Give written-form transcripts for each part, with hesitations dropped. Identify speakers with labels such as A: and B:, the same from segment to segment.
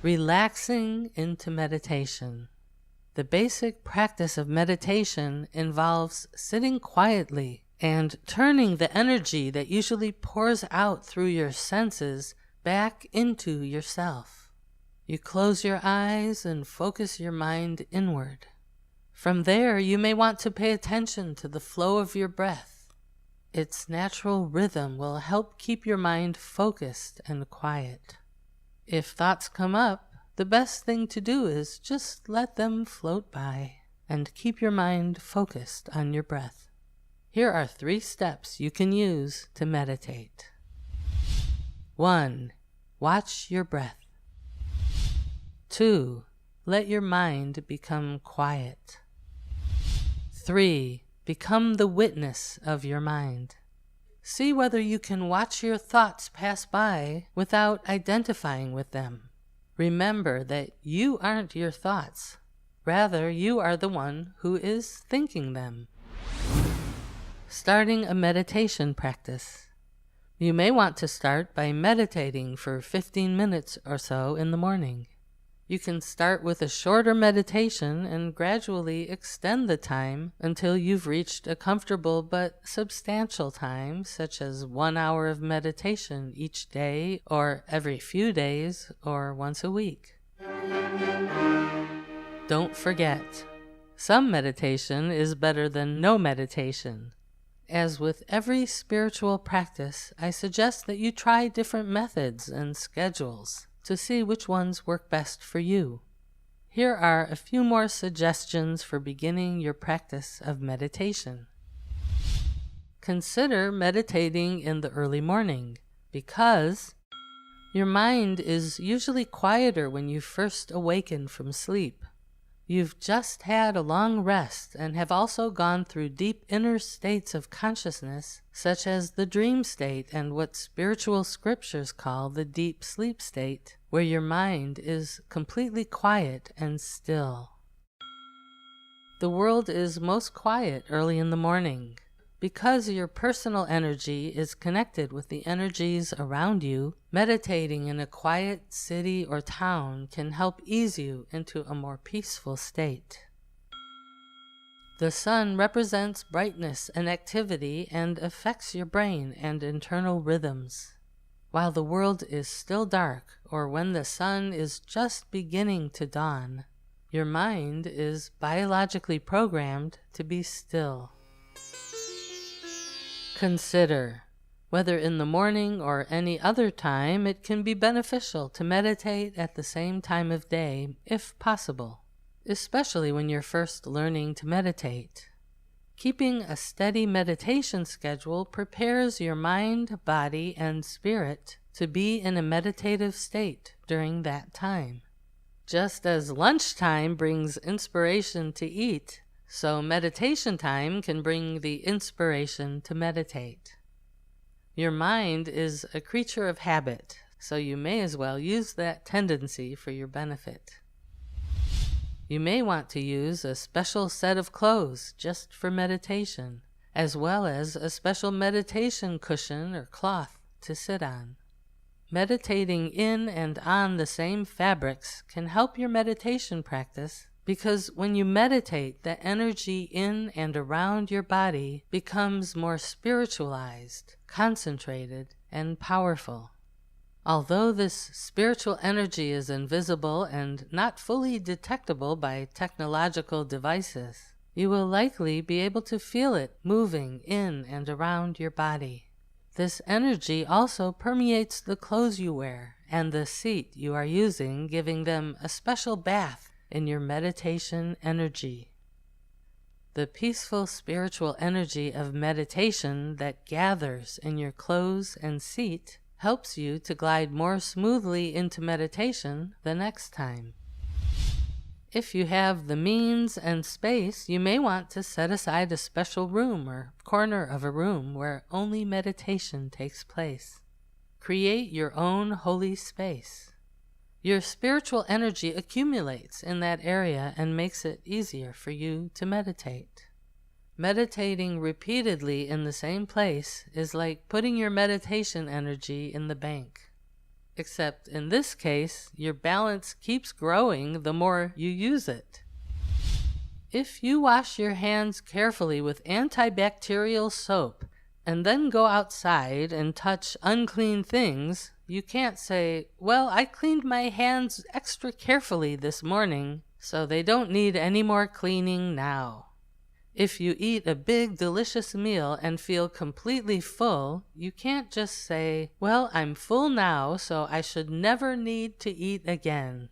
A: Relaxing into meditation. The basic practice of meditation involves sitting quietly and turning the energy that usually pours out through your senses back into yourself. You close your eyes and focus your mind inward. From there, you may want to pay attention to the flow of your breath. Its natural rhythm will help keep your mind focused and quiet. If thoughts come up, the best thing to do is just let them float by and keep your mind focused on your breath. Here are 3 steps you can use to meditate. 1. Watch your breath. 2. Let your mind become quiet. 3. Become the witness of your mind. See whether you can watch your thoughts pass by without identifying with them. Remember that you aren't your thoughts. Rather, you are the one who is thinking them. Starting a meditation practice. You may want to start by meditating for 15 minutes or so in the morning. You can start with a shorter meditation and gradually extend the time until you've reached a comfortable but substantial time, such as 1 hour of meditation each day, or every few days, or once a week. Don't forget, some meditation is better than no meditation. As with every spiritual practice, I suggest that you try different methods and schedules to see which ones work best for you. Here are a few more suggestions for beginning your practice of meditation. Consider meditating in the early morning, because your mind is usually quieter when you first awaken from sleep. You've just had a long rest and have also gone through deep inner states of consciousness, such as the dream state and what spiritual scriptures call the deep sleep state, where your mind is completely quiet and still. The world is most quiet early in the morning. Because your personal energy is connected with the energies around you, meditating in a quiet city or town can help ease you into a more peaceful state. The sun represents brightness and activity and affects your brain and internal rhythms. While the world is still dark, or when the sun is just beginning to dawn, your mind is biologically programmed to be still. Consider whether in the morning or any other time it can be beneficial to meditate at the same time of day, if possible, especially when you're first learning to meditate. Keeping a steady meditation schedule prepares your mind, body, and spirit to be in a meditative state during that time. Just as lunchtime brings inspiration to eat, so meditation time can bring the inspiration to meditate. Your mind is a creature of habit, so you may as well use that tendency for your benefit. You may want to use a special set of clothes just for meditation, as well as a special meditation cushion or cloth to sit on. Meditating in and on the same fabrics can help your meditation practice, because when you meditate, the energy in and around your body becomes more spiritualized, concentrated, and powerful. Although this spiritual energy is invisible and not fully detectable by technological devices, you will likely be able to feel it moving in and around your body. This energy also permeates the clothes you wear and the seat you are using, giving them a special bath in your meditation energy. The peaceful spiritual energy of meditation that gathers in your clothes and seat helps you to glide more smoothly into meditation the next time. If you have the means and space, you may want to set aside a special room or corner of a room where only meditation takes place. Create your own holy space. Your spiritual energy accumulates in that area and makes it easier for you to meditate. Meditating repeatedly in the same place is like putting your meditation energy in the bank. Except in this case, your balance keeps growing the more you use it. If you wash your hands carefully with antibacterial soap and then go outside and touch unclean things, you can't say, "Well, I cleaned my hands extra carefully this morning, so they don't need any more cleaning now." If you eat a big, delicious meal and feel completely full, you can't just say, "Well, I'm full now, so I should never need to eat again."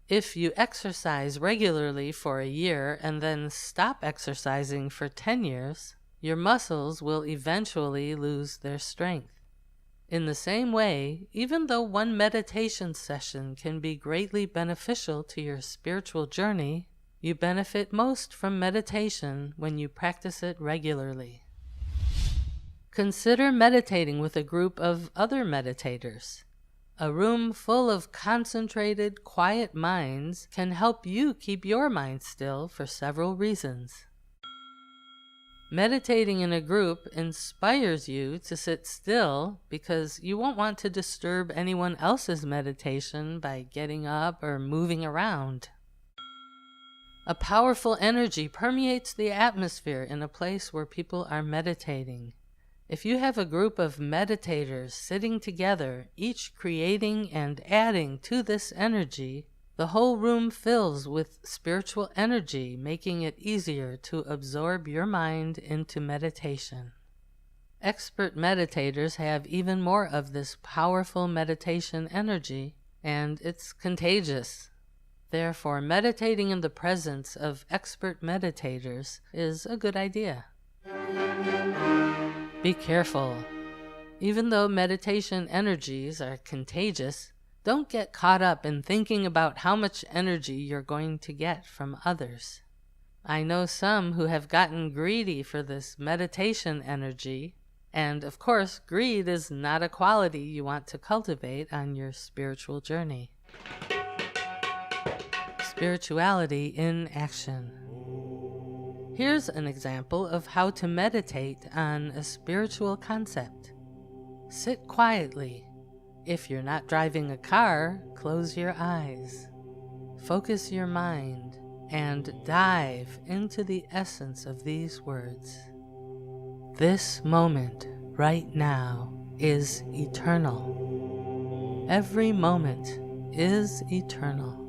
A: If you exercise regularly for a year and then stop exercising for 10 years, your muscles will eventually lose their strength. In the same way, even though one meditation session can be greatly beneficial to your spiritual journey, you benefit most from meditation when you practice it regularly. Consider meditating with a group of other meditators. A room full of concentrated, quiet minds can help you keep your mind still for several reasons. Meditating in a group inspires you to sit still because you won't want to disturb anyone else's meditation by getting up or moving around. A powerful energy permeates the atmosphere in a place where people are meditating. If you have a group of meditators sitting together, each creating and adding to this energy, the whole room fills with spiritual energy, making it easier to absorb your mind into meditation. Expert meditators have even more of this powerful meditation energy, and it's contagious. Therefore, meditating in the presence of expert meditators is a good idea. Be careful. Even though meditation energies are contagious, don't get caught up in thinking about how much energy you're going to get from others. I know some who have gotten greedy for this meditation energy, and of course, greed is not a quality you want to cultivate on your spiritual journey. Spirituality in action. Here's an example of how to meditate on a spiritual concept. Sit quietly. If you're not driving a car, close your eyes. Focus your mind and dive into the essence of these words. This moment, right now, is eternal. Every moment is eternal.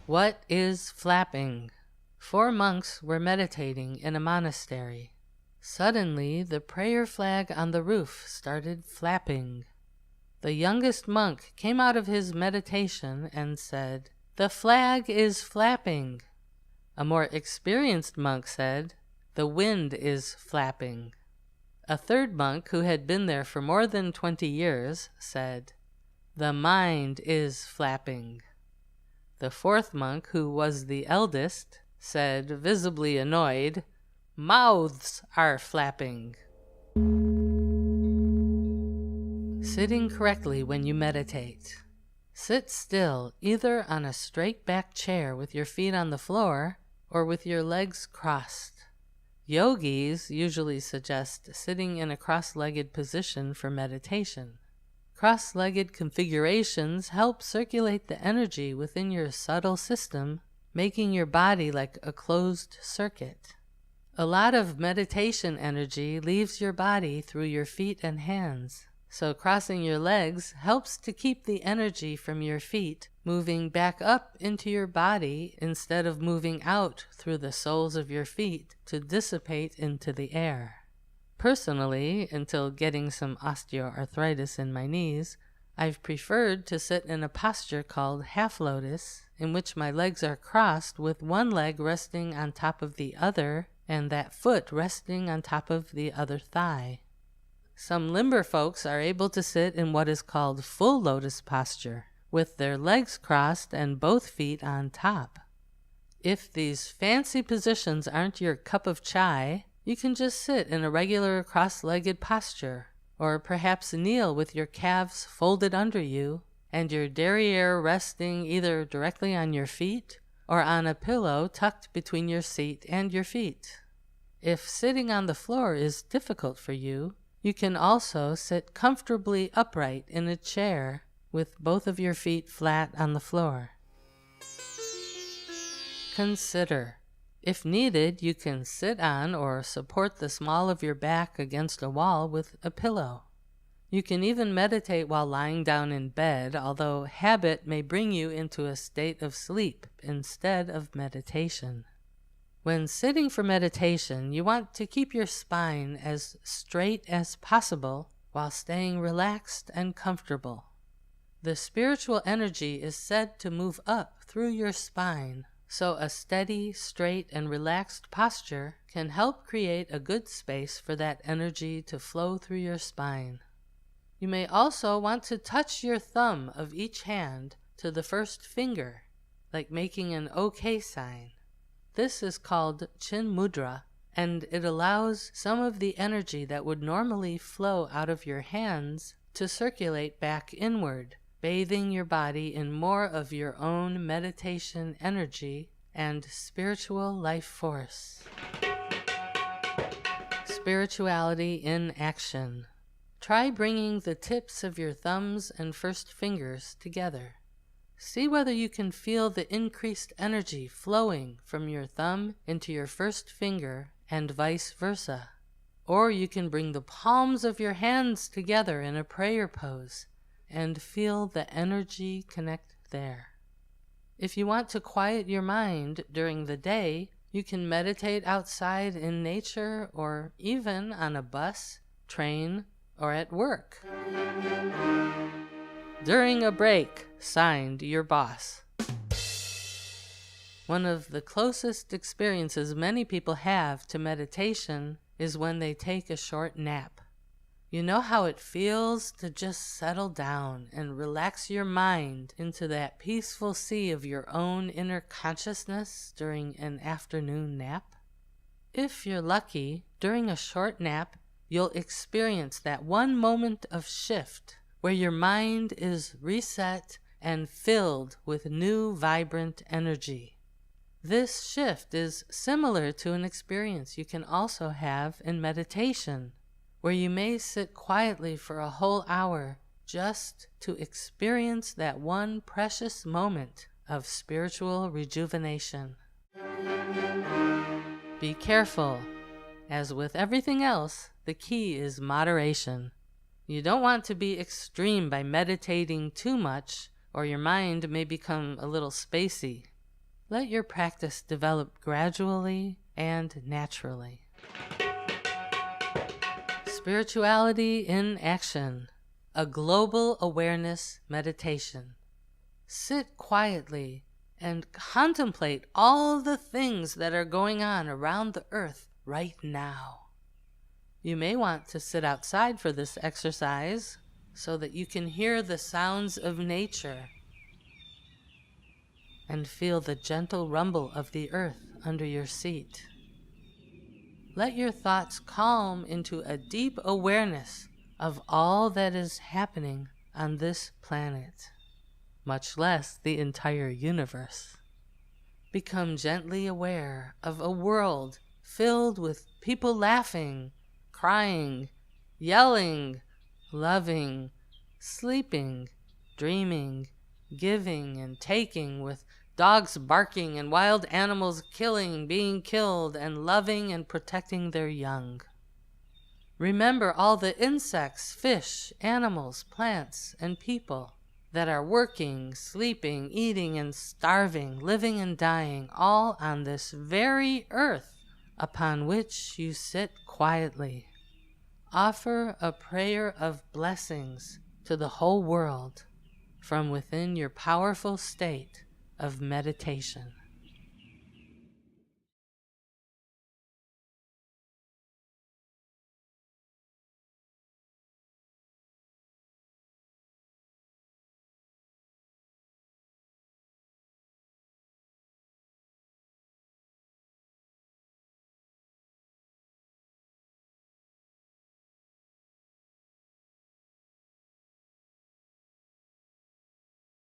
A: What is flapping? 4 monks were meditating in a monastery. Suddenly, the prayer flag on the roof started flapping. The youngest monk came out of his meditation and said, "The flag is flapping." A more experienced monk said, "The wind is flapping." A third monk, who had been there for more than 20 years, said, "The mind is flapping." The fourth monk, who was the eldest, said, visibly annoyed, "Mouths are flapping." Sitting correctly when you meditate. Sit still, either on a straight back chair with your feet on the floor or with your legs crossed. Yogis usually suggest sitting in a cross-legged position for meditation. Cross-legged configurations help circulate the energy within your subtle system, making your body like a closed circuit. A lot of meditation energy leaves your body through your feet and hands, so crossing your legs helps to keep the energy from your feet moving back up into your body instead of moving out through the soles of your feet to dissipate into the air. Personally, until getting some osteoarthritis in my knees, I've preferred to sit in a posture called half lotus, in which my legs are crossed with one leg resting on top of the other and that foot resting on top of the other thigh. Some limber folks are able to sit in what is called full lotus posture, with their legs crossed and both feet on top. If these fancy positions aren't your cup of chai, you can just sit in a regular cross-legged posture, or perhaps kneel with your calves folded under you and your derriere resting either directly on your feet or on a pillow tucked between your seat and your feet. If sitting on the floor is difficult for you, you can also sit comfortably upright in a chair with both of your feet flat on the floor. Consider. If needed, you can sit on or support the small of your back against a wall with a pillow. You can even meditate while lying down in bed, although habit may bring you into a state of sleep instead of meditation. When sitting for meditation, you want to keep your spine as straight as possible while staying relaxed and comfortable. The spiritual energy is said to move up through your spine, so a steady, straight, and relaxed posture can help create a good space for that energy to flow through your spine. You may also want to touch your thumb of each hand to the first finger, like making an OK sign. This is called Chin Mudra, and it allows some of the energy that would normally flow out of your hands to circulate back inward, bathing your body in more of your own meditation energy and spiritual life force. Spirituality in action. Try bringing the tips of your thumbs and first fingers together. See whether you can feel the increased energy flowing from your thumb into your first finger and vice versa. Or you can bring the palms of your hands together in a prayer pose and feel the energy connect there. If you want to quiet your mind during the day, you can meditate outside in nature or even on a bus, train, or at work. During a break, signed your boss. One of the closest experiences many people have to meditation is when they take a short nap. You know how it feels to just settle down and relax your mind into that peaceful sea of your own inner consciousness during an afternoon nap? If you're lucky, during a short nap, you'll experience that one moment of shift where your mind is reset and filled with new vibrant energy. This shift is similar to an experience you can also have in meditation, where you may sit quietly for a whole hour just to experience that one precious moment of spiritual rejuvenation. Be careful. As with everything else, the key is moderation. You don't want to be extreme by meditating too much, or your mind may become a little spacey. Let your practice develop gradually and naturally. Spirituality in action. A global awareness meditation. Sit quietly and contemplate all the things that are going on around the earth right now. You may want to sit outside for this exercise so that you can hear the sounds of nature and feel the gentle rumble of the earth under your seat. Let your thoughts calm into a deep awareness of all that is happening on this planet, much less the entire universe. Become gently aware of a world filled with people laughing, crying, yelling, loving, sleeping, dreaming, giving and taking, with dogs barking and wild animals killing, being killed, and loving and protecting their young. Remember all the insects, fish, animals, plants, and people that are working, sleeping, eating, and starving, living and dying, all on this very earth upon which you sit quietly. Offer a prayer of blessings to the whole world from within your powerful state of meditation.